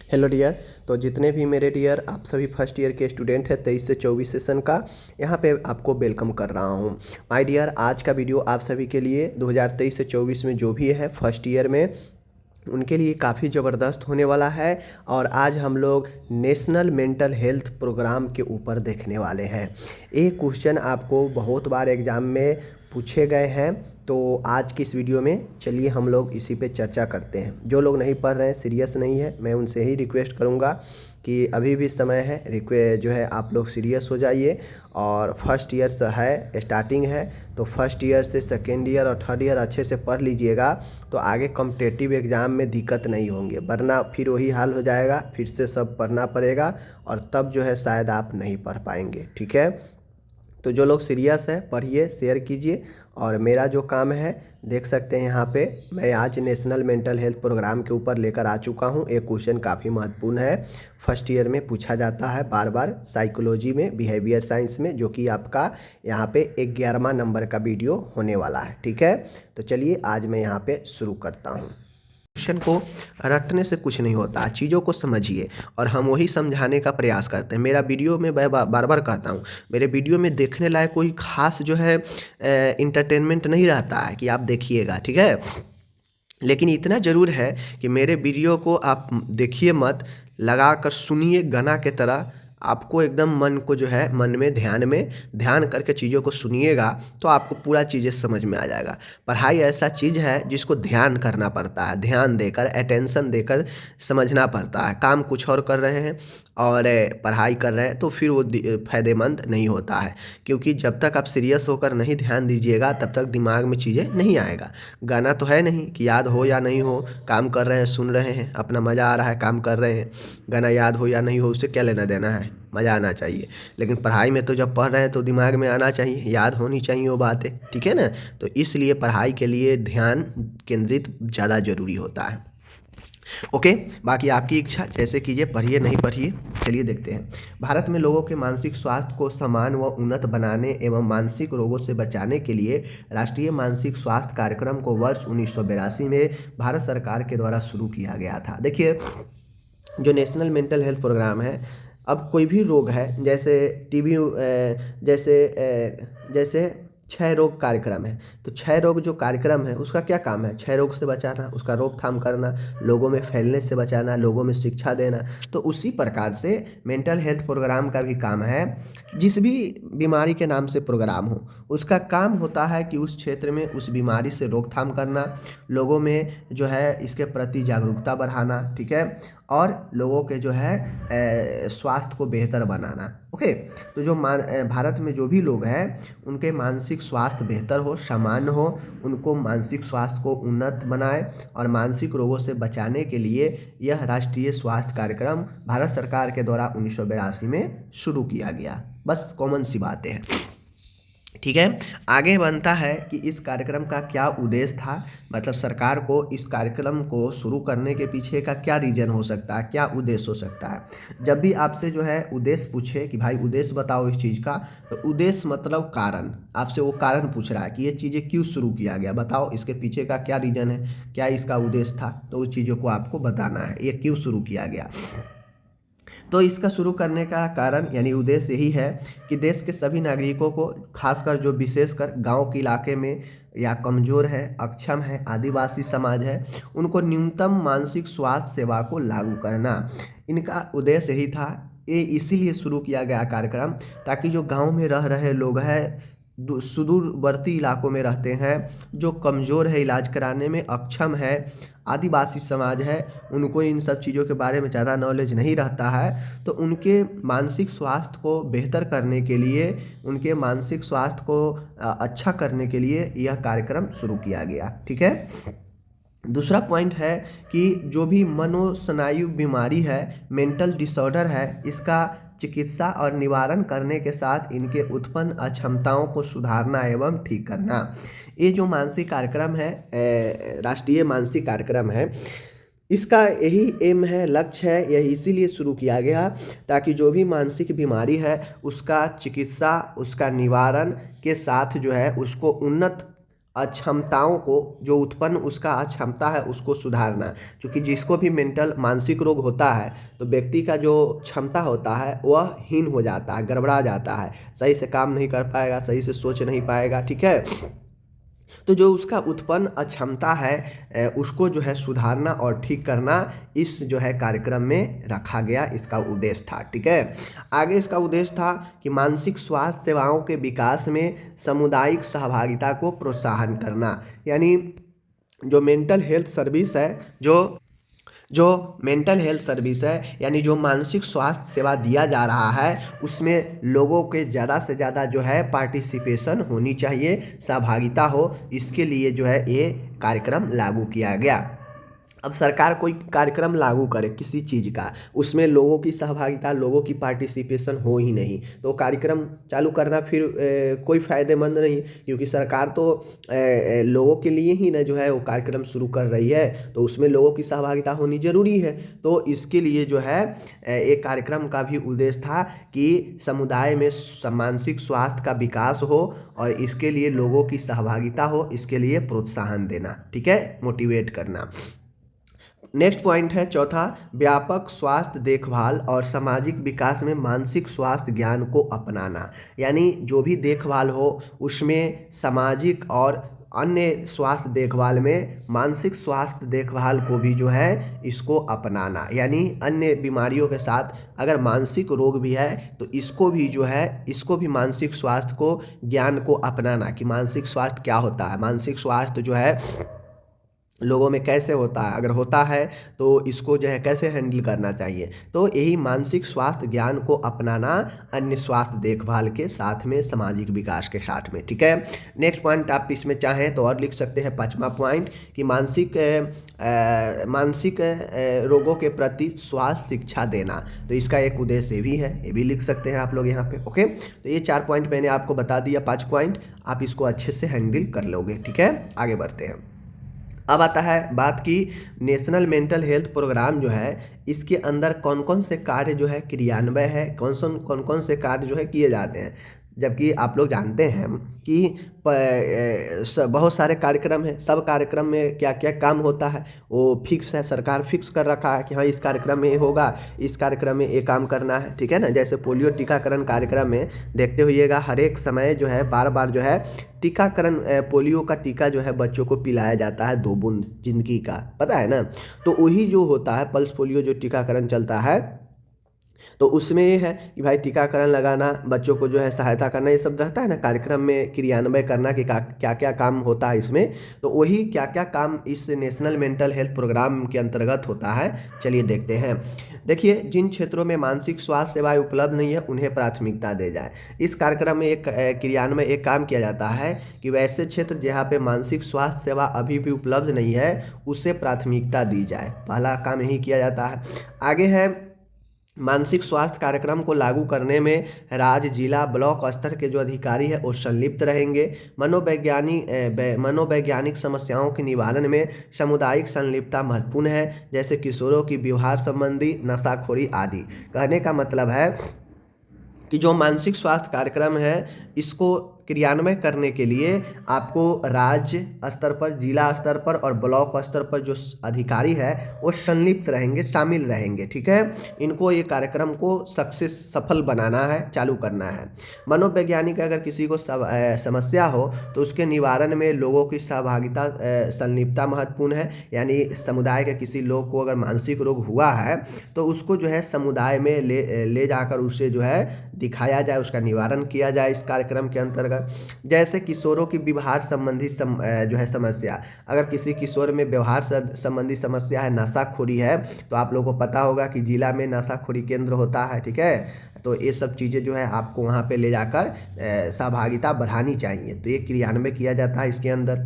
Hello dear. तो जितने भी मेरे डियर आप सभी फर्स्ट ईयर के स्टूडेंट हैं 23 से 24 सेशन का यहाँ पे आपको वेलकम कर रहा हूँ। माय डियर, आज का वीडियो आप सभी के लिए 2023 से 24 में जो भी है फर्स्ट ईयर में उनके लिए काफ़ी ज़बरदस्त होने वाला है। और आज हम लोग नेशनल मेंटल हेल्थ प्रोग्राम के ऊपर देखने वाले हैं। एक क्वेश्चन आपको बहुत बार एग्ज़ाम में पूछे गए हैं, तो आज की इस वीडियो में चलिए हम लोग इसी पे चर्चा करते हैं। जो लोग नहीं पढ़ रहे हैं, सीरियस नहीं है, मैं उनसे ही रिक्वेस्ट करूंगा कि अभी भी समय है, जो है आप लोग सीरियस हो जाइए। और फर्स्ट ईयर से है, स्टार्टिंग है, तो फर्स्ट ईयर से सेकेंड ईयर और थर्ड ईयर अच्छे से पढ़ लीजिएगा तो आगे कॉम्पिटिटिव एग्ज़ाम में दिक्कत नहीं होंगे, वरना फिर वही हाल हो जाएगा, फिर से सब पढ़ना पड़ेगा और तब जो है शायद आप नहीं पढ़ पाएंगे। ठीक है, तो जो लोग सीरियस है पढ़िए, शेयर कीजिए। और मेरा जो काम है देख सकते हैं यहाँ पे, मैं आज नेशनल मेंटल हेल्थ प्रोग्राम के ऊपर लेकर आ चुका हूँ। एक क्वेश्चन काफ़ी महत्वपूर्ण है, फर्स्ट ईयर में पूछा जाता है बार बार, साइकोलॉजी में, बिहेवियर साइंस में, जो कि आपका यहाँ पे 11वां नंबर का वीडियो होने वाला है। ठीक है, तो चलिए आज मैं यहाँ पे शुरू करता हूँ। क्वेश्चन को रटने से कुछ नहीं होता, चीज़ों को समझिए और हम वही समझाने का प्रयास करते हैं। मेरा वीडियो में मैं बार बार कहता हूँ, मेरे वीडियो में देखने लायक कोई खास जो है इंटरटेनमेंट नहीं रहता है कि आप देखिएगा, ठीक है। लेकिन इतना ज़रूर है कि मेरे वीडियो को आप देखिए मत, लगा कर सुनिए गाना के तरह। आपको एकदम मन को जो है, मन में ध्यान करके चीज़ों को सुनिएगा तो आपको पूरा चीज़ें समझ में आ जाएगा। पढ़ाई ऐसा चीज़ है जिसको ध्यान करना पड़ता है, ध्यान देकर, अटेंशन देकर समझना पड़ता है। काम कुछ और कर रहे हैं और पढ़ाई कर रहे हैं तो फिर वो फ़ायदेमंद नहीं होता है, क्योंकि जब तक आप सीरियस होकर नहीं ध्यान दीजिएगा तब तक दिमाग में चीज़ें नहीं आएगा। गाना तो है नहीं कि याद हो या नहीं हो, काम कर रहे हैं, सुन रहे हैं, अपना मज़ा आ रहा है, काम कर रहे हैं, गाना याद हो या नहीं हो उससे क्या लेना देना है, मज़ा आना चाहिए। लेकिन पढ़ाई में तो जब पढ़ रहे हैं तो दिमाग में आना चाहिए, याद होनी चाहिए वो बातें, ठीक है ना। तो इसलिए पढ़ाई के लिए ध्यान केंद्रित ज़्यादा ज़रूरी होता है। ओके, बाकी आपकी इच्छा, जैसे कीजिए, पढ़िए नहीं पढ़िए। चलिए देखते हैं। भारत में लोगों के मानसिक स्वास्थ्य को समान व उन्नत बनाने एवं मानसिक रोगों से बचाने के लिए राष्ट्रीय मानसिक स्वास्थ्य कार्यक्रम को वर्ष 1982 में भारत सरकार के द्वारा शुरू किया गया था। देखिए, जो नेशनल मेंटल हेल्थ प्रोग्राम है, अब कोई भी रोग है, जैसे टीबी, जैसे क्षय रोग कार्यक्रम है, तो क्षय रोग जो कार्यक्रम है उसका क्या काम है? क्षय रोग से बचाना, उसका रोकथाम करना, लोगों में फैलने से बचाना, लोगों में शिक्षा देना। तो उसी प्रकार से मेंटल हेल्थ प्रोग्राम का भी काम है। जिस भी बीमारी के नाम से प्रोग्राम हो, उसका काम होता है कि उस क्षेत्र में उस बीमारी से रोकथाम करना, लोगों में जो है इसके प्रति जागरूकता बढ़ाना, ठीक है, और लोगों के जो है स्वास्थ्य को बेहतर बनाना। ओके, तो जो भारत में जो भी लोग हैं उनके मानसिक स्वास्थ्य बेहतर हो, सामान्य हो, उनको मानसिक स्वास्थ्य को उन्नत बनाए और मानसिक रोगों से बचाने के लिए यह राष्ट्रीय स्वास्थ्य कार्यक्रम भारत सरकार के द्वारा 1982 में शुरू किया गया। बस कॉमन सी बातें हैं, ठीक है। आगे बनता है कि इस कार्यक्रम का क्या उद्देश्य था, मतलब सरकार को इस कार्यक्रम को शुरू करने के पीछे का क्या रीजन हो सकता है, क्या उद्देश्य हो सकता है। जब भी आपसे जो है उद्देश्य पूछे कि भाई उद्देश्य बताओ इस चीज़ का, तो उद्देश्य मतलब कारण, आपसे वो कारण पूछ रहा है कि ये चीज़ें क्यों शुरू किया गया, बताओ इसके पीछे का क्या रीजन है, क्या इसका उद्देश्य था, तो उस चीज़ों को आपको बताना है, ये क्यों शुरू किया गया। तो इसका शुरू करने का कारण यानी उद्देश्य यही है कि देश के सभी नागरिकों को, खासकर जो विशेषकर गांव के इलाके में या कमज़ोर है, अक्षम है, आदिवासी समाज है, उनको न्यूनतम मानसिक स्वास्थ्य सेवा को लागू करना, इनका उद्देश्य यही था। ये इसीलिए शुरू किया गया कार्यक्रम ताकि जो गांव में रह रहे लोग हैं, सुदूरवर्ती इलाकों में रहते हैं, जो कमज़ोर है, इलाज कराने में अक्षम है, आदिवासी समाज है, उनको इन सब चीज़ों के बारे में ज़्यादा नॉलेज नहीं रहता है, तो उनके मानसिक स्वास्थ्य को बेहतर करने के लिए, उनके मानसिक स्वास्थ्य को अच्छा करने के लिए यह कार्यक्रम शुरू किया गया, ठीक है। दूसरा पॉइंट है कि जो भी मनोस्नायु बीमारी है, मेंटल डिसऑर्डर है, इसका चिकित्सा और निवारण करने के साथ इनके उत्पन्न अक्षमताओं को सुधारना एवं ठीक करना। ये जो मानसिक कार्यक्रम है, राष्ट्रीय मानसिक कार्यक्रम है, इसका यही एम है, लक्ष्य है, यह इसीलिए शुरू किया गया ताकि जो भी मानसिक बीमारी है उसका चिकित्सा, उसका निवारण के साथ जो है उसको उन्नत अक्षमताओं को, जो उत्पन्न उसका अक्षमता है उसको सुधारना। क्योंकि जिसको भी मेंटल मानसिक रोग होता है तो व्यक्ति का जो क्षमता होता है वह हीन हो जाता है, गड़बड़ा जाता है, सही से काम नहीं कर पाएगा, सही से सोच नहीं पाएगा, ठीक है। तो जो उसका उत्पन्न अक्षमता है उसको जो है सुधारना और ठीक करना इस जो है कार्यक्रम में रखा गया, इसका उद्देश्य था, ठीक है। आगे इसका उद्देश्य था कि मानसिक स्वास्थ्य सेवाओं के विकास में सामुदायिक सहभागिता को प्रोत्साहन करना। यानी जो मेंटल हेल्थ सर्विस है, जो मेंटल हेल्थ सर्विस है, यानी जो मानसिक स्वास्थ्य सेवा दिया जा रहा है उसमें लोगों के ज़्यादा से ज़्यादा जो है पार्टिसिपेशन होनी चाहिए, सहभागिता हो, इसके लिए जो है ये कार्यक्रम लागू किया गया। अब सरकार कोई कार्यक्रम लागू करे किसी चीज़ का, उसमें लोगों की सहभागिता, लोगों की पार्टिसिपेशन हो ही नहीं तो कार्यक्रम चालू करना फिर कोई फ़ायदेमंद नहीं, क्योंकि सरकार तो लोगों के लिए ही ना जो है वो कार्यक्रम शुरू कर रही है, तो उसमें लोगों की सहभागिता होनी ज़रूरी है। तो इसके लिए जो है एक कार्यक्रम का भी उद्देश्य था कि समुदाय में मानसिक स्वास्थ्य का विकास हो और इसके लिए लोगों की सहभागिता हो, इसके लिए प्रोत्साहन देना, ठीक है, मोटिवेट करना। नेक्स्ट पॉइंट है चौथा, व्यापक स्वास्थ्य देखभाल और सामाजिक विकास में मानसिक स्वास्थ्य ज्ञान को अपनाना। यानी जो भी देखभाल हो उसमें सामाजिक और अन्य स्वास्थ्य देखभाल में मानसिक स्वास्थ्य देखभाल को भी जो है इसको अपनाना। यानी अन्य बीमारियों के साथ अगर मानसिक रोग भी है तो इसको भी जो है, इसको भी मानसिक स्वास्थ्य को ज्ञान को अपनाना कि मानसिक स्वास्थ्य क्या होता है, मानसिक स्वास्थ्य जो है लोगों में कैसे होता है, अगर होता है तो इसको जो है कैसे हैंडल करना चाहिए। तो यही मानसिक स्वास्थ्य ज्ञान को अपनाना अन्य स्वास्थ्य देखभाल के साथ में, सामाजिक विकास के साथ में, ठीक है। नेक्स्ट पॉइंट आप इसमें चाहें तो और लिख सकते हैं, पांचवा पॉइंट कि मानसिक रोगों के प्रति स्वास्थ्य शिक्षा देना। तो इसका एक उद्देश्य भी है, ये भी लिख सकते हैं आप लोग यहाँ पे, ओके। तो ये 4 पॉइंट मैंने आपको बता दिया, 5 पॉइंट आप इसको अच्छे से हैंडल कर लोगे, ठीक है। आगे बढ़ते हैं। अब आता है बात की नेशनल मेंटल हेल्थ प्रोग्राम जो है इसके अंदर कौन कौन से कार्य जो है क्रियान्वय है, कौन कौन से कार्य जो है किए जाते हैं। जबकि आप लोग जानते हैं कि बहुत सारे कार्यक्रम हैं, सब कार्यक्रम में क्या क्या काम होता है वो फिक्स है, सरकार फिक्स कर रखा है कि हाँ इस कार्यक्रम में ये होगा, इस कार्यक्रम में ये काम करना है, ठीक है ना। जैसे पोलियो टीकाकरण कार्यक्रम में देखते हुइएगा हर एक समय जो है बार बार जो है टीकाकरण, पोलियो का टीका जो है बच्चों को पिलाया जाता है 2 बूंद जिंदगी का, पता है ना। तो वही जो होता है पल्स पोलियो जो टीकाकरण चलता है तो उसमें ये है कि भाई टीकाकरण लगाना, बच्चों को जो है सहायता करना, ये सब रहता है ना कार्यक्रम में क्रियान्वय करना कि क्या क्या काम होता है इसमें। तो वही क्या क्या काम इस नेशनल मेंटल हेल्थ प्रोग्राम के अंतर्गत होता है, चलिए देखते हैं। देखिए, जिन क्षेत्रों में मानसिक स्वास्थ्य सेवाएं उपलब्ध नहीं है उन्हें प्राथमिकता दे जाए। इस कार्यक्रम में एक क्रियान्वय एक काम किया जाता है कि वैसे क्षेत्र जहाँ पे मानसिक स्वास्थ्य सेवा अभी भी उपलब्ध नहीं है उसे प्राथमिकता दी जाए, पहला काम यही किया जाता है। आगे है मानसिक स्वास्थ्य कार्यक्रम को लागू करने में राज्य, जिला, ब्लॉक स्तर के जो अधिकारी है वो संलिप्त रहेंगे। मनोवैज्ञानिक समस्याओं के निवारण में सामुदायिक संलिप्तता महत्वपूर्ण है, जैसे किशोरों की व्यवहार संबंधी, नशाखोरी आदि। कहने का मतलब है कि जो मानसिक स्वास्थ्य कार्यक्रम है इसको क्रियान्वय करने के लिए आपको राज्य स्तर पर, जिला स्तर पर और ब्लॉक स्तर पर जो अधिकारी है वो संलिप्त रहेंगे, शामिल रहेंगे, ठीक है। इनको ये कार्यक्रम को सफल बनाना है, चालू करना है। मनोवैज्ञानिक अगर किसी को समस्या हो तो उसके निवारण में लोगों की सहभागिता, संलिप्तता महत्वपूर्ण है। यानी समुदाय के किसी लोग को अगर मानसिक रोग हुआ है तो उसको जो है समुदाय में ले जाकर उसे जो है दिखाया जाए, उसका निवारण किया जाए इस कार्यक्रम के अंतर्गत। जैसे किशोरों की व्यवहार संबंधी जो है समस्या, अगर किसी किशोर में व्यवहार संबंधी समस्या है, नशाखोरी है, तो आप लोगों को पता होगा कि जिला में नशाखोरी केंद्र होता है, ठीक है। तो ये सब चीज़ें जो है आपको वहाँ पे ले जाकर सहभागिता बढ़ानी चाहिए, तो ये क्रियान्वय किया जाता है इसके अंदर।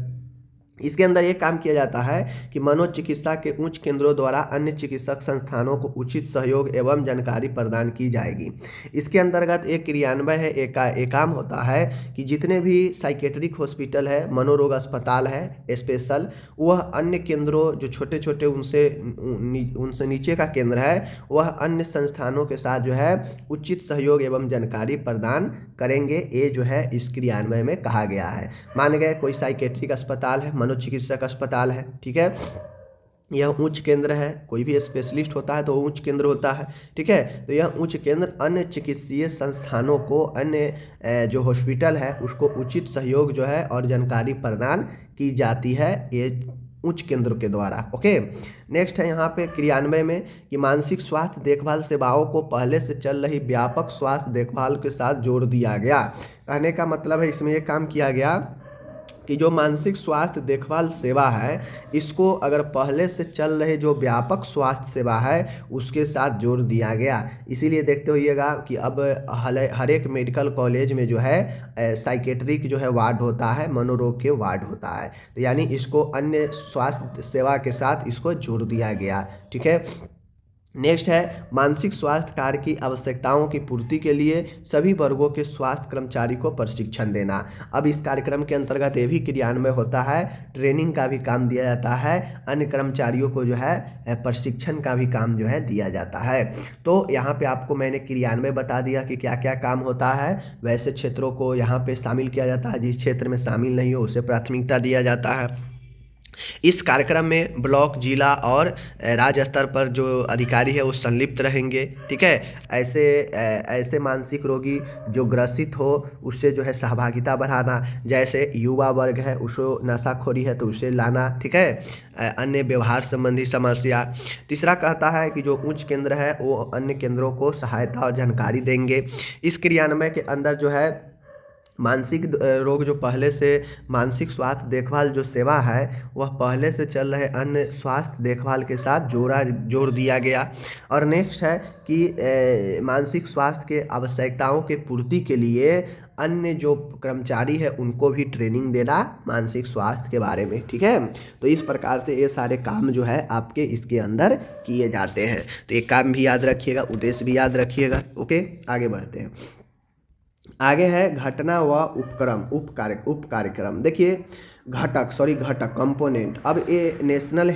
इसके अंदर ये काम किया जाता है कि मनोचिकित्सा के उच्च केंद्रों द्वारा अन्य चिकित्सक संस्थानों को उचित सहयोग एवं जानकारी प्रदान की जाएगी। इसके अंतर्गत एक क्रियान्वय है, एक काम होता है कि जितने भी साइकेट्रिक हॉस्पिटल है, मनोरोग अस्पताल है स्पेशल, वह अन्य केंद्रों जो छोटे छोटे उनसे नीचे का केंद्र है, वह अन्य संस्थानों के साथ जो है उचित सहयोग एवं जानकारी प्रदान करेंगे। ये जो है इस क्रियान्वय में कहा गया है। मान गए कोई साइकेट्रिक अस्पताल है, मनोचिकित्सक अस्पताल है, ठीक है, यह उच्च केंद्र है। कोई भी स्पेशलिस्ट होता है तो उच्च केंद्र होता है, ठीक है। तो यह उच्च केंद्र अन्य चिकित्सीय संस्थानों को, अन्य जो हॉस्पिटल है उसको उचित सहयोग जो है और जानकारी प्रदान की जाती है ये उच्च केंद्र के द्वारा। ओके, नेक्स्ट है यहाँ पे क्रियान्वय में कि मानसिक स्वास्थ्य देखभाल सेवाओं को पहले से चल रही व्यापक स्वास्थ्य देखभाल के साथ जोड़ दिया गया। कहने का मतलब है इसमें यह काम किया गया कि जो मानसिक स्वास्थ्य देखभाल सेवा है, इसको अगर पहले से चल रहे जो व्यापक स्वास्थ्य सेवा है उसके साथ जोड़ दिया गया। इसीलिए देखते होइएगा कि अब हर एक मेडिकल कॉलेज में जो है साइकेट्रिक जो है वार्ड होता है, मनोरोग के वार्ड होता है। तो यानी इसको अन्य स्वास्थ्य सेवा के साथ इसको जोड़ दिया गया, ठीक है। नेक्स्ट है मानसिक स्वास्थ्य कार्य की आवश्यकताओं की पूर्ति के लिए सभी वर्गों के स्वास्थ्य कर्मचारी को प्रशिक्षण देना। अब इस कार्यक्रम के अंतर्गत ये भी क्रियान्वय होता है, ट्रेनिंग का भी काम दिया जाता है, अन्य कर्मचारियों को जो है प्रशिक्षण का भी काम जो है दिया जाता है। तो यहाँ पे आपको मैंने क्रियान्वय बता दिया कि क्या क्या काम होता है। वैसे क्षेत्रों को यहाँ पे शामिल किया जाता है, जिस क्षेत्र में शामिल नहीं हो उसे प्राथमिकता दिया जाता है। इस कार्यक्रम में ब्लॉक, जिला और राज्य स्तर पर जो अधिकारी है वो संलिप्त रहेंगे, ठीक है। ऐसे मानसिक रोगी जो ग्रसित हो उससे जो है सहभागिता बढ़ाना, जैसे युवा वर्ग है उसको नशाखोरी है तो उसे लाना, ठीक है, अन्य व्यवहार संबंधी समस्या। तीसरा कहता है कि जो उच्च केंद्र है वो अन्य केंद्रों को सहायता और जानकारी देंगे। इस क्रियान्वय के अंदर जो है मानसिक रोग जो पहले से मानसिक स्वास्थ्य देखभाल जो सेवा है वह पहले से चल रहे अन्य स्वास्थ्य देखभाल के साथ जोड़ दिया गया। और नेक्स्ट है कि मानसिक स्वास्थ्य के आवश्यकताओं के पूर्ति के लिए अन्य जो कर्मचारी है उनको भी ट्रेनिंग देना मानसिक स्वास्थ्य के बारे में, ठीक है। तो इस प्रकार से ये सारे काम जो है आपके इसके अंदर किए जाते हैं। तो ये काम भी याद रखिएगा, उद्देश्य भी याद रखिएगा। ओके, आगे बढ़ते हैं। आगे है घटना व उप कार्यक्रम। देखिए घटक कंपोनेंट। अब ये नेशनल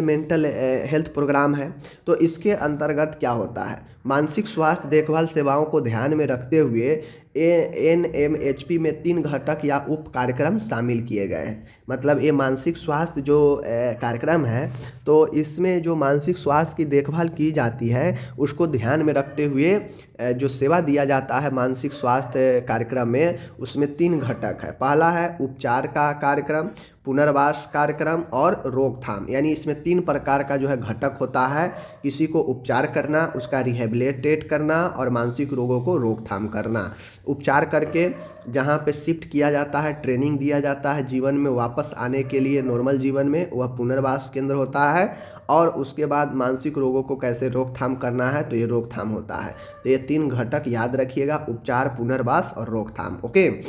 मेंटल हेल्थ प्रोग्राम है। तो इसके अंतर्गत क्या होता है, मानसिक स्वास्थ्य देखभाल सेवाओं को ध्यान में रखते हुए NMHP में 3 घटक या उप कार्यक्रम शामिल किए गए हैं। मतलब ये मानसिक स्वास्थ्य जो कार्यक्रम है, तो इसमें जो मानसिक स्वास्थ्य की देखभाल की जाती है उसको ध्यान में रखते हुए जो सेवा दिया जाता है मानसिक स्वास्थ्य कार्यक्रम में, उसमें 3 घटक है। पहला है उपचार का कार्यक्रम, पुनर्वास कार्यक्रम और रोकथाम। यानी इसमें 3 प्रकार का जो है घटक होता है। किसी को उपचार करना, उसका रिहेबिलिटेट करना और मानसिक रोगों को रोकथाम करना। उपचार करके जहाँ पे शिफ्ट किया जाता है, ट्रेनिंग दिया जाता है जीवन में वापस आने के लिए, नॉर्मल जीवन में, वह पुनर्वास केंद्र होता है। और उसके बाद मानसिक रोगों को कैसे रोकथाम करना है, तो ये रोकथाम होता है। तो ये 3 घटक याद रखिएगा, उपचार, पुनर्वास और रोकथाम। ओके,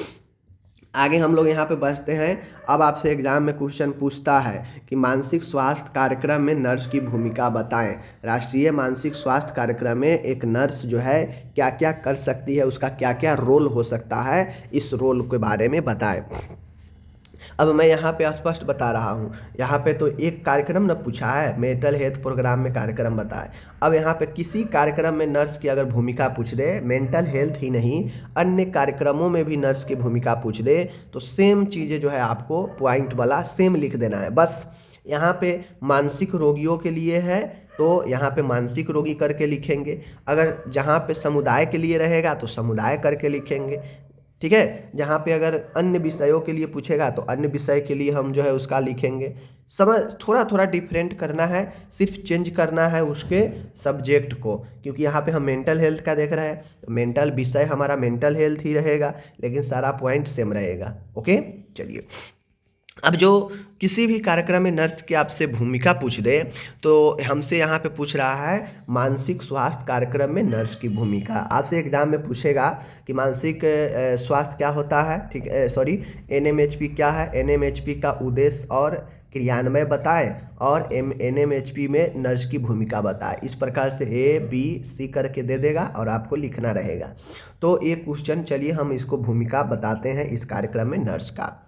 आगे हम लोग यहाँ पे बढ़ते हैं। अब आपसे एग्जाम में क्वेश्चन पूछता है कि मानसिक स्वास्थ्य कार्यक्रम में नर्स की भूमिका बताएं। राष्ट्रीय मानसिक स्वास्थ्य कार्यक्रम में एक नर्स जो है क्या क्या कर सकती है, उसका क्या क्या रोल हो सकता है, इस रोल के बारे में बताएं। अब मैं यहाँ पे स्पष्ट बता रहा हूँ। यहाँ पे तो एक कार्यक्रम न पूछा है, मेंटल हेल्थ प्रोग्राम में कार्यक्रम बताए। अब यहाँ पे किसी कार्यक्रम में नर्स की अगर भूमिका पूछ दे, मेंटल हेल्थ ही नहीं अन्य कार्यक्रमों में भी नर्स की भूमिका पूछ दे, तो सेम चीज़ें जो है आपको पॉइंट वाला सेम लिख देना है। बस यहाँ पे मानसिक रोगियों के लिए है तो यहाँ पे मानसिक रोगी करके लिखेंगे। अगर जहाँ पे समुदाय के लिए रहेगा तो समुदाय करके लिखेंगे, ठीक है। जहाँ पे अगर अन्य विषयों के लिए पूछेगा तो अन्य विषय के लिए हम जो है उसका लिखेंगे। समझ, थोड़ा थोड़ा डिफरेंट करना है, सिर्फ चेंज करना है उसके सब्जेक्ट को, क्योंकि यहाँ पे हम मेंटल हेल्थ का देख रहे हैं, मेंटल विषय हमारा मेंटल हेल्थ ही रहेगा, लेकिन सारा पॉइंट सेम रहेगा। ओके, चलिए अब जो किसी भी कार्यक्रम में नर्स की आपसे भूमिका पूछ दे तो हमसे यहाँ पे पूछ रहा है मानसिक स्वास्थ्य कार्यक्रम में नर्स की भूमिका। आपसे एग्जाम में पूछेगा कि मानसिक स्वास्थ्य क्या होता है, ठीक है, सॉरी, एनएमएचपी क्या है, एनएमएचपी का उद्देश्य और क्रियान्वय बताएं और एनएमएचपी में नर्स की भूमिका बताएं। इस प्रकार से ए बी सी करके दे देगा और आपको लिखना रहेगा। तो ये क्वेश्चन, चलिए हम इसको भूमिका बताते हैं इस कार्यक्रम में नर्स का।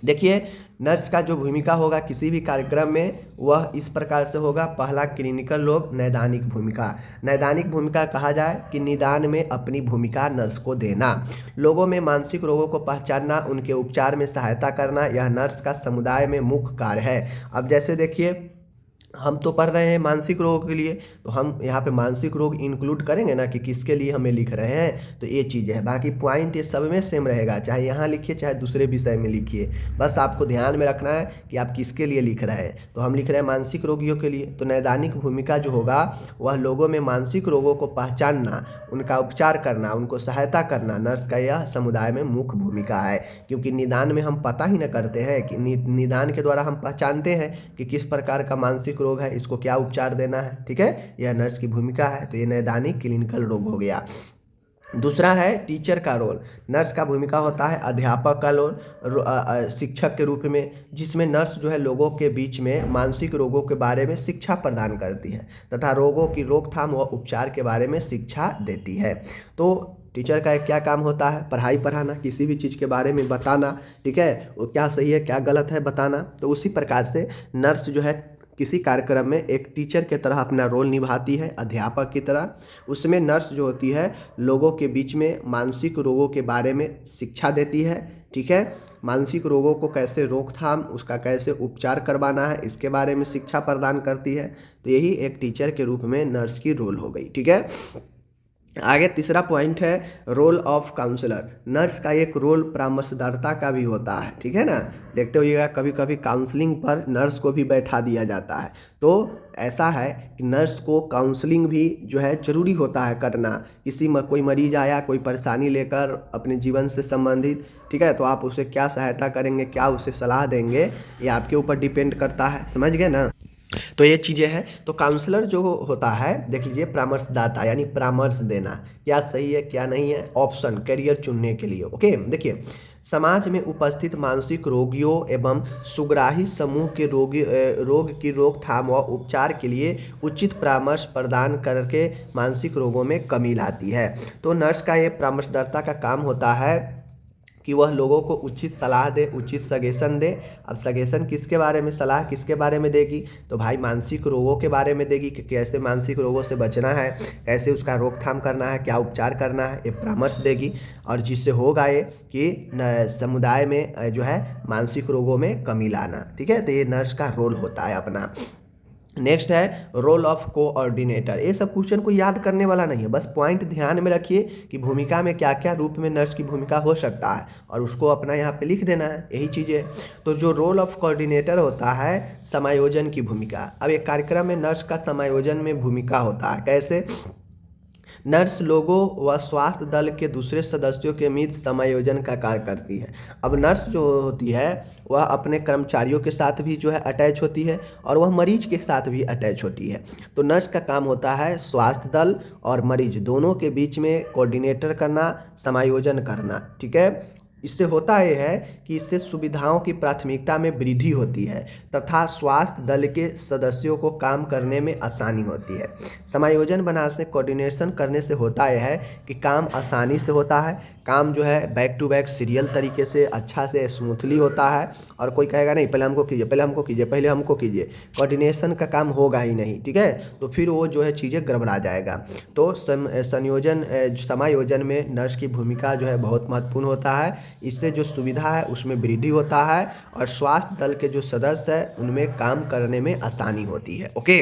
देखिए, नर्स का जो भूमिका होगा किसी भी कार्यक्रम में वह इस प्रकार से होगा। पहला, क्लिनिकल रोग, नैदानिक भूमिका। नैदानिक भूमिका कहा जाए कि निदान में अपनी भूमिका नर्स को देना, लोगों में मानसिक रोगों को पहचानना, उनके उपचार में सहायता करना, यह नर्स का समुदाय में मुख्य कार्य है। अब जैसे देखिए, हम तो पढ़ रहे हैं मानसिक रोग के लिए, तो हम यहाँ पे मानसिक रोग इंक्लूड करेंगे ना कि किसके लिए हमें लिख रहे हैं, तो ये चीज़ें हैं। बाकी पॉइंट ये सब में सेम रहेगा, चाहे यहाँ लिखिए चाहे दूसरे विषय में लिखिए, बस आपको ध्यान में रखना है कि आप किसके लिए लिख रहे हैं। तो हम लिख रहे हैं मानसिक रोगियों के लिए, तो नैदानिक भूमिका जो होगा वह लोगों में मानसिक रोगों को पहचानना, उनका उपचार करना, उनको सहायता करना, नर्स का यह समुदाय में मुख्य भूमिका है। क्योंकि निदान में हम पता ही न करते हैं कि निदान के द्वारा हम पहचानते हैं कि किस प्रकार का मानसिक रोग है, इसको क्या उपचार देना है, ठीक है, यह नर्स की भूमिका है। तो ये नैदानिक क्लिनिकल रोग हो गया। दूसरा है टीचर का रोल। नर्स का भूमिका होता है अध्यापक का रोल, शिक्षक के रूप में, जिसमें नर्स जो है लोगों के बीच में मानसिक रोगों के बारे में शिक्षा प्रदान करती है तथा रोगों की रोकथाम व उपचार के बारे में शिक्षा देती है। तो टीचर का एक क्या काम होता है, पढ़ाई पढ़ाना, किसी भी चीज़ के बारे में बताना, ठीक है, वो क्या सही है क्या गलत है बताना। तो उसी प्रकार से नर्स जो है किसी कार्यक्रम में एक टीचर के तरह अपना रोल निभाती है, अध्यापक की तरह। उसमें नर्स जो होती है लोगों के बीच में मानसिक रोगों के बारे में शिक्षा देती है, ठीक है, मानसिक रोगों को कैसे रोकथाम, उसका कैसे उपचार करवाना है, इसके बारे में शिक्षा प्रदान करती है। तो यही एक टीचर के रूप में नर्स की रोल हो गई, ठीक है। आगे तीसरा पॉइंट है रोल ऑफ काउंसलर। नर्स का एक रोल परामर्शदाता का भी होता है, ठीक है ना। देखते होइएगा कभी कभी काउंसलिंग पर नर्स को भी बैठा दिया जाता है। तो ऐसा है कि नर्स को काउंसलिंग भी जो है ज़रूरी होता है करना। किसी में कोई मरीज आया कोई परेशानी लेकर अपने जीवन से संबंधित, ठीक है, तो आप उसे क्या सहायता करेंगे, क्या उसे सलाह देंगे, ये आपके ऊपर डिपेंड करता है, समझ गए ना। तो ये चीज़ें हैं। तो काउंसलर जो होता है, देख लीजिए, परामर्शदाता यानी परामर्श देना, क्या सही है क्या नहीं है, ऑप्शन करियर चुनने के लिए। ओके, देखिए, समाज में उपस्थित मानसिक रोगियों एवं सुग्राही समूह के रोग की रोकथाम व उपचार के लिए उचित परामर्श प्रदान करके मानसिक रोगों में कमी लाती है। तो नर्स का ये परामर्शदाता का काम होता है कि वह लोगों को उचित सलाह दे, उचित सजेशन दे। अब सजेशन किसके बारे में, सलाह किसके बारे में देगी, तो भाई मानसिक रोगों के बारे में देगी कि कैसे मानसिक रोगों से बचना है, कैसे उसका रोकथाम करना है, क्या उपचार करना है, ये परामर्श देगी। और जिससे होगा ये कि समुदाय में जो है मानसिक रोगों में कमी लाना, ठीक है। तो ये नर्स का रोल होता है अपना। नेक्स्ट है रोल ऑफ कोऑर्डिनेटर। ये सब क्वेश्चन को याद करने वाला नहीं है, बस पॉइंट ध्यान में रखिए कि भूमिका में क्या क्या रूप में नर्स की भूमिका हो सकता है और उसको अपना यहाँ पे लिख देना है, यही चीज़ें। तो जो रोल ऑफ कोऑर्डिनेटर होता है, समायोजन की भूमिका। अब एक कार्यक्रम में नर्स का समायोजन में भूमिका होता है, कैसे, नर्स लोगों व स्वास्थ्य दल के दूसरे सदस्यों के बीच समायोजन का कार्य करती है। अब नर्स जो होती है वह अपने कर्मचारियों के साथ भी जो है अटैच होती है और वह मरीज के साथ भी अटैच होती है। तो नर्स का काम होता है स्वास्थ्य दल और मरीज दोनों के बीच में कोऑर्डिनेटर करना, समायोजन करना, ठीक है। इससे होता यह है कि इससे सुविधाओं की प्राथमिकता में वृद्धि होती है तथा स्वास्थ्य दल के सदस्यों को काम करने में आसानी होती है। समायोजन बनाने से, कोऑर्डिनेशन करने से होता यह है कि काम आसानी से होता है, काम जो है बैक टू बैक सीरियल तरीके से अच्छा से स्मूथली होता है। और कोई कहेगा नहीं पहले हमको कीजिए, पहले हमको कीजिए, पहले हमको कीजिए, कोऑर्डिनेशन का काम होगा ही नहीं, ठीक है। तो फिर वो जो है चीज़ें गड़बड़ा जाएगा। तो समायोजन में नर्स की भूमिका जो है बहुत महत्वपूर्ण होता है। इससे जो सुविधा है उसमें वृद्धि होता है और स्वास्थ्य दल के जो सदस्य हैं उनमें काम करने में आसानी होती है। ओके,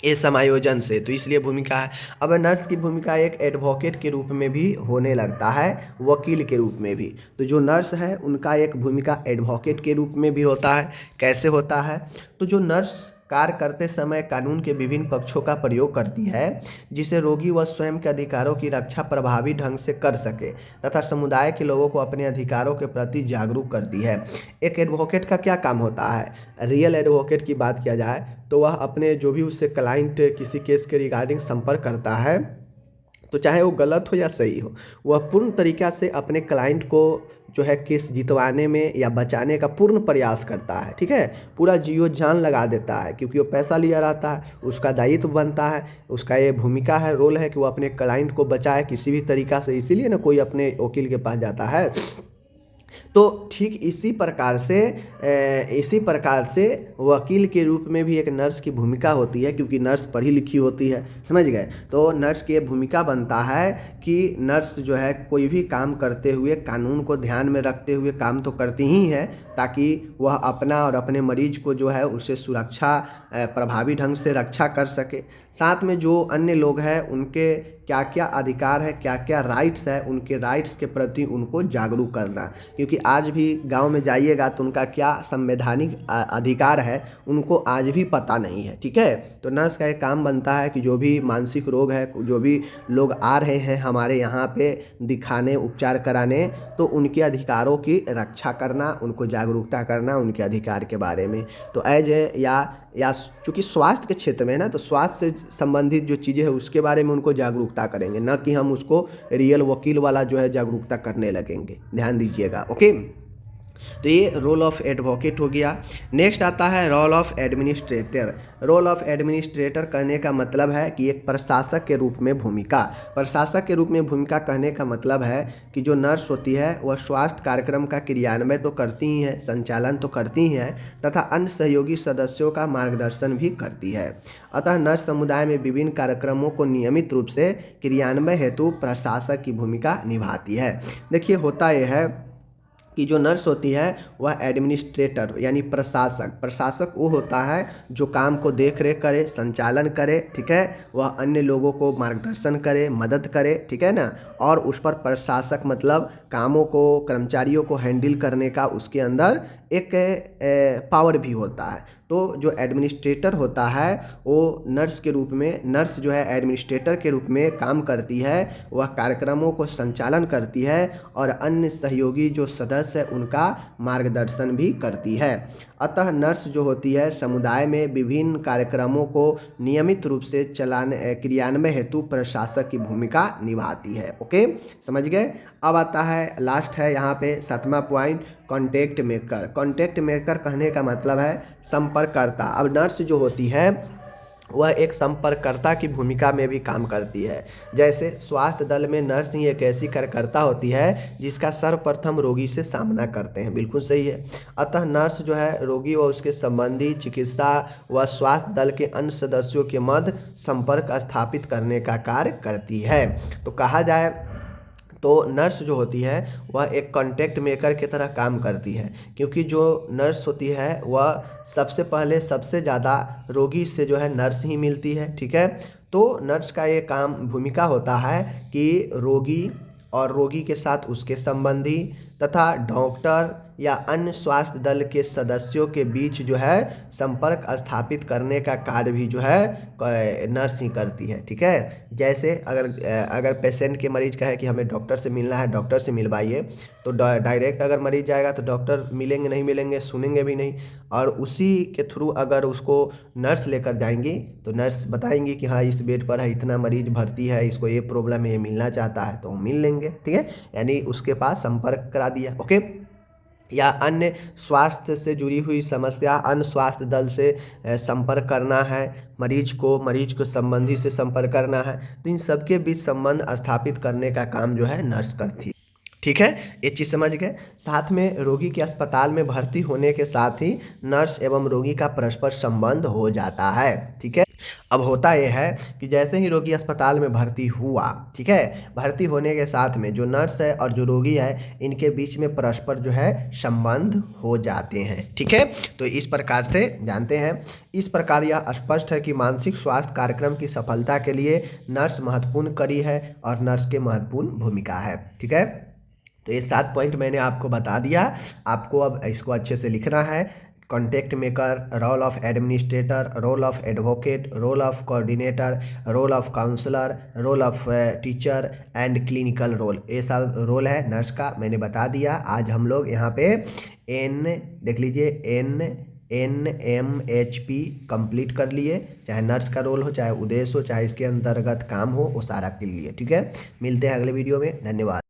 ये समायोजन से, तो इसलिए भूमिका है। अब नर्स की भूमिका एक एडवोकेट के रूप में भी होने लगता है, वकील के रूप में भी। तो जो नर्स है उनका एक भूमिका एडवोकेट के रूप में भी होता है। कैसे होता है, तो जो नर्स कार्य करते समय कानून के विभिन्न पक्षों का प्रयोग करती है, जिससे रोगी व स्वयं के अधिकारों की रक्षा प्रभावी ढंग से कर सके तथा समुदाय के लोगों को अपने अधिकारों के प्रति जागरूक करती है। एक एडवोकेट का क्या काम होता है? रियल एडवोकेट की बात किया जाए तो वह अपने जो भी उससे क्लाइंट किसी केस के रिगार्डिंग संपर्क करता है, तो चाहे वो गलत हो या सही हो, वह पूर्ण तरीक़ा से अपने क्लाइंट को जो है केस जितवाने में या बचाने का पूर्ण प्रयास करता है। ठीक है, पूरा जियो जान लगा देता है, क्योंकि वो पैसा लिया रहता है, उसका दायित्व बनता है, उसका ये भूमिका है, रोल है कि वो अपने क्लाइंट को बचाए किसी भी तरीक़ा से। इसीलिए ना कोई अपने वकील के पास जाता है। तो ठीक इसी प्रकार से वकील के रूप में भी एक नर्स की भूमिका होती है, क्योंकि नर्स पढ़ी लिखी होती है, समझ गए। तो नर्स की भूमिका बनता है कि नर्स जो है कोई भी काम करते हुए कानून को ध्यान में रखते हुए काम तो करती ही है, ताकि वह अपना और अपने मरीज को जो है उससे सुरक्षा प्रभावी ढंग से रक्षा कर सके। साथ में जो अन्य लोग हैं उनके क्या क्या अधिकार है, क्या क्या राइट्स है, उनके राइट्स के प्रति उनको जागरूक करना, क्योंकि आज भी गांव में जाइएगा तो उनका क्या संवैधानिक अधिकार है उनको आज भी पता नहीं है। ठीक है, तो नर्स का एक काम बनता है कि जो भी मानसिक रोग है, जो भी लोग आ रहे हैं हमारे यहाँ पे दिखाने, उपचार कराने, तो उनके अधिकारों की रक्षा करना, उनको जागरूकता करना उनके अधिकार के बारे में। तो एज या चूँकि स्वास्थ्य के क्षेत्र में है ना, तो स्वास्थ्य से संबंधित जो चीज़ें हैं उसके बारे में उनको जागरूकता करेंगे, ना कि हम उसको रियल वकील वाला जो है जागरूकता करने लगेंगे। ध्यान दीजिएगा। ओके, तो ये रोल ऑफ एडवोकेट हो गया। नेक्स्ट आता है role of administrator. Role of administrator कहने का मतलब है कि एक प्रशासक के रूप में भूमिका। प्रशासक के रूप में भूमिका कहने का मतलब है कि जो नर्स होती है वह स्वास्थ्य कार्यक्रम का क्रियान्वयन तो करती ही है, संचालन तो करती ही है, तथा अन्य सहयोगी सदस्यों का मार्गदर्शन भी करती है। अतः नर्स समुदाय में विभिन्न कार्यक्रमों को नियमित रूप से क्रियान्वयन हेतु प्रशासक की भूमिका निभाती है। देखिए, होता यह है कि जो नर्स होती है वह एडमिनिस्ट्रेटर यानी प्रशासक वो होता है जो काम को देख रेख करे, संचालन करे। ठीक है, वह अन्य लोगों को मार्गदर्शन करे, मदद करे। ठीक है ना, और उस पर प्रशासक मतलब कामों को, कर्मचारियों को हैंडल करने का उसके अंदर एक पावर भी होता है। तो जो एडमिनिस्ट्रेटर होता है वो नर्स के रूप में, नर्स जो है एडमिनिस्ट्रेटर के रूप में काम करती है, वह कार्यक्रमों को संचालन करती है और अन्य सहयोगी जो सदस्य है उनका मार्गदर्शन भी करती है। अतः नर्स जो होती है समुदाय में विभिन्न कार्यक्रमों को नियमित रूप से क्रियान्वयन हेतु प्रशासक की भूमिका निभाती है। ओके, समझ गए। अब आता है लास्ट है यहाँ पे 7वां point, contact maker. Contact maker कहने का मतलब है संपर्ककर्ता। अब नर्स जो होती है वह एक संपर्ककर्ता की भूमिका में भी काम करती है। जैसे स्वास्थ्य दल में नर्स ही एक ऐसी कार्यकर्ता होती है जिसका सर्वप्रथम रोगी से सामना करते हैं। बिल्कुल सही है। अतः नर्स जो है रोगी व उसके संबंधी चिकित्सा व स्वास्थ्य दल के अन्य सदस्यों के मध्य संपर्क स्थापित करने का कार्य करती है। तो कहा जाए तो नर्स जो होती है वह एक कॉन्टैक्ट मेकर की तरह काम करती है, क्योंकि जो नर्स होती है वह सबसे पहले सबसे ज़्यादा रोगी से जो है नर्स ही मिलती है। ठीक है, तो नर्स का ये काम भूमिका होता है कि रोगी और रोगी के साथ उसके संबंधी तथा डॉक्टर या अन्य स्वास्थ्य दल के सदस्यों के बीच जो है संपर्क स्थापित करने का कार्य भी जो है नर्स ही करती है। ठीक है, जैसे अगर पेशेंट के मरीज कहे कि हमें डॉक्टर से मिलना है, डॉक्टर से मिलवाइए, तो डायरेक्ट अगर मरीज जाएगा तो डॉक्टर मिलेंगे नहीं, मिलेंगे, सुनेंगे भी नहीं, और उसी के थ्रू अगर उसको नर्स लेकर जाएंगी तो नर्स बताएंगी कि हाँ इस बेड पर है, इतना मरीज भर्ती है, इसको ये प्रॉब्लम है, ये मिलना चाहता है, तो हम मिल लेंगे। ठीक है, यानी उसके पास संपर्क करा दिया। ओके, या अन्य स्वास्थ्य से जुड़ी हुई समस्या, अन्य स्वास्थ्य दल से संपर्क करना है, मरीज को संबंधी से संपर्क करना है, तो इन सबके बीच संबंध स्थापित करने का काम जो है नर्स करती है। ठीक है, ये चीज़ समझ गए। साथ में रोगी के अस्पताल में भर्ती होने के साथ ही नर्स एवं रोगी का परस्पर संबंध हो जाता है। ठीक है, अब होता यह है कि जैसे ही रोगी अस्पताल में भर्ती हुआ, ठीक है, भर्ती होने के साथ में जो नर्स है और जो रोगी है इनके बीच में परस्पर जो है संबंध हो जाते हैं। ठीक है, तो इस प्रकार से जानते हैं। इस प्रकार यह स्पष्ट है कि मानसिक स्वास्थ्य कार्यक्रम की सफलता के लिए नर्स महत्वपूर्ण कड़ी है और नर्स के महत्वपूर्ण भूमिका है। ठीक है, तो ये 7 पॉइंट मैंने आपको बता दिया। आपको अब इसको अच्छे से लिखना है। Contact maker, role of administrator, role of advocate, role of coordinator, role of counsellor, role of teacher and clinical role. ये सब रोल है नर्स का, मैंने बता दिया। आज हम लोग यहाँ पे एन देख लीजिए, NMHP कंप्लीट कर लिए, चाहे नर्स का रोल हो, चाहे उद्देश्य हो, चाहे इसके अंतर्गत काम हो, वो सारा के लिए। ठीक है, मिलते हैं अगले वीडियो में। धन्यवाद।